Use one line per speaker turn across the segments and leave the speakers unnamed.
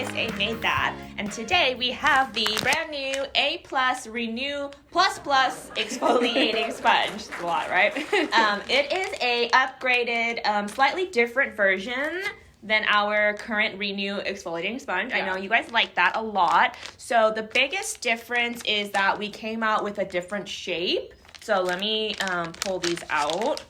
Miss A made that, and today we have the brand new A+ Renew Plus Plus exfoliating sponge. It's a lot, right? It is a upgraded, slightly different version than our current Renew exfoliating sponge.
Yeah.
I know you guys like that a lot. So the biggest difference is that we came out with a different shape. So let me pull these out.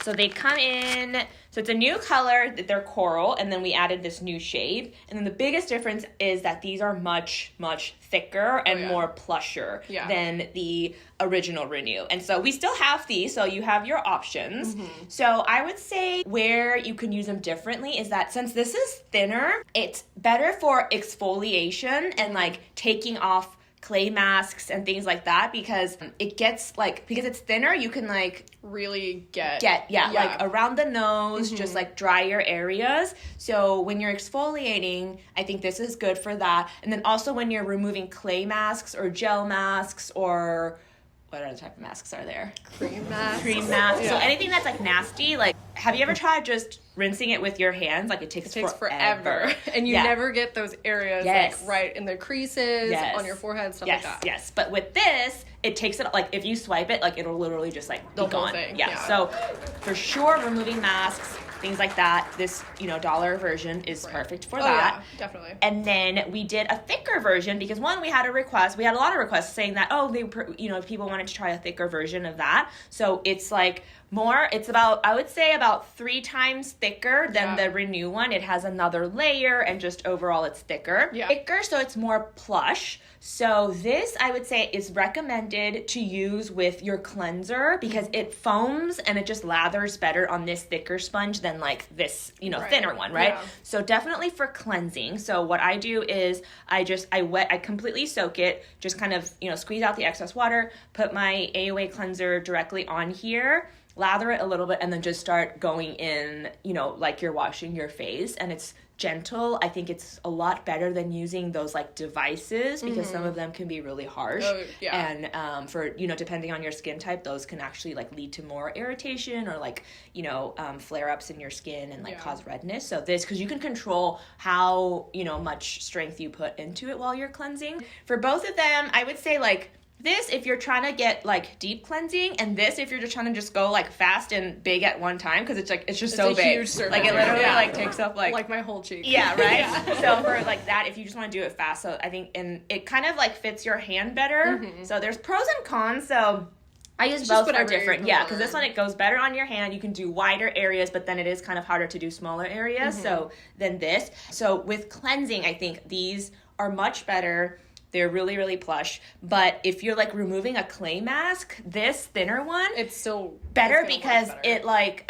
So they come in, so it's a new color, they're coral, and then we added this new shape. And then the biggest difference is that these are much, much thicker and more plusher than the original Renew. And so we still have these, so you have your options. Mm-hmm. So I would say where you can use them differently is that since this is thinner, it's better for exfoliation and like taking off clay masks and things like that, because it gets like, because it's thinner, you can like
really get
like around the nose, just like drier areas. So when you're exfoliating, I think this is good for that. And then also when you're removing clay masks or gel masks, or what other type of masks are there?
Cream masks.
Yeah. So anything that's like nasty, like have you ever tried just rinsing it with your hands? Like it takes forever.
And you never get those areas like right in the creases, on your forehead, stuff like that.
Yes. But with this, it takes it, like if you swipe it, like it'll literally just like
the
be gone.
Whole thing.
Yeah. So for sure, removing masks, things like that, this, $1 version is perfect for that.
Yeah, definitely.
And then we did a thicker version because one, we had a lot of requests saying that, if people wanted to try a thicker version of that. So it's like it's about, I would say about 3 times thicker than the Renew one. It has another layer and just overall it's thicker.
Yeah.
Thicker, so it's more plush. So this, I would say, is recommended to use with your cleanser because it foams and it just lathers better on this thicker sponge than like this, thinner one, right?
Yeah.
So definitely for cleansing. So what I do is I completely soak it, just kind of, squeeze out the excess water, put my AOA cleanser directly on here, lather it a little bit, and then just start going in, like you're washing your face. And it's gentle. I think it's a lot better than using those like devices because some of them can be really harsh. And for, depending on your skin type, those can actually like lead to more irritation or like, flare-ups in your skin and like cause redness. So this, because you can control how, much strength you put into it while you're cleansing. For both of them, I would say like, this if you're trying to get like deep cleansing, and this if you're just trying to just go like fast and big at one time, because it's just so big.
Huge surface.
Like it literally like takes up like
my whole cheek.
Yeah, right. So for like that, if you just want to do it fast, so I think, and it kind of like fits your hand better. So there's pros and cons. So I use both for different. Yeah, because this one, it goes better on your hand. You can do wider areas, but then it is kind of harder to do smaller areas. So than this. So with cleansing, I think these are much better. They're really, really plush. But if you're like removing a clay mask, this thinner one,
it's still
better because it like,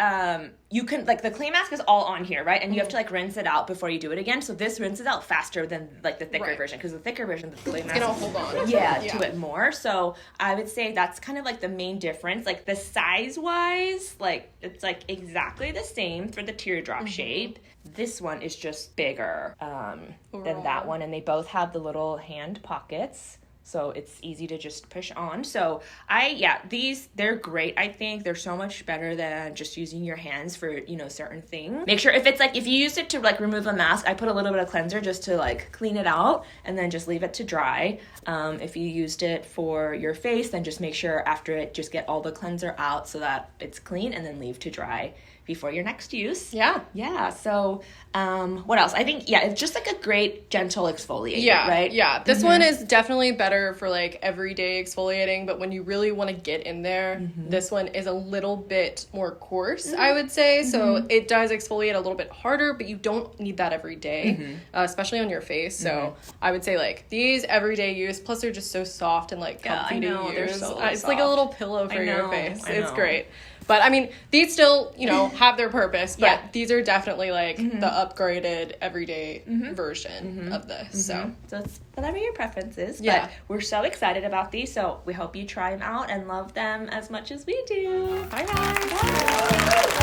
you can, like the clay mask is all on here, right? And you have to like rinse it out before you do it again. So this rinses out faster than like the thicker version, because the thicker version, the clay mask,
it's gonna hold on.
To it more. So I would say that's kind of like the main difference. Like the size wise, like it's like exactly the same for the teardrop shape. This one is just bigger than that one, and they both have the little hand pockets, so it's easy to just push on. So they're great. I think they're so much better than just using your hands for, certain things. Make sure if you use it to like remove a mask, I put a little bit of cleanser just to like clean it out and then just leave it to dry. If you used it for your face, then just make sure after it, just get all the cleanser out so that it's clean, and then leave to dry before your next use. Yeah. So, what else? I think, it's just like a great gentle exfoliator, right?
Yeah. This one is definitely better for like everyday exfoliating, but when you really want to get in there, this one is a little bit more coarse, I would say. So it does exfoliate a little bit harder, but you don't need that every day, especially on your face. So I would say like these everyday use, plus they're just so soft and like comfy to use.
They're so
it's
soft.
like a little pillow for your face. It's great. But I mean, these still, have their purpose, but these are definitely like the upgraded everyday version of this. So
it's whatever your preference is.
Yeah.
But we're so excited about these, so we hope you try them out and love them as much as we do.
Bye guys.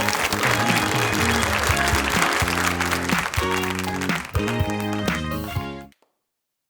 Bye.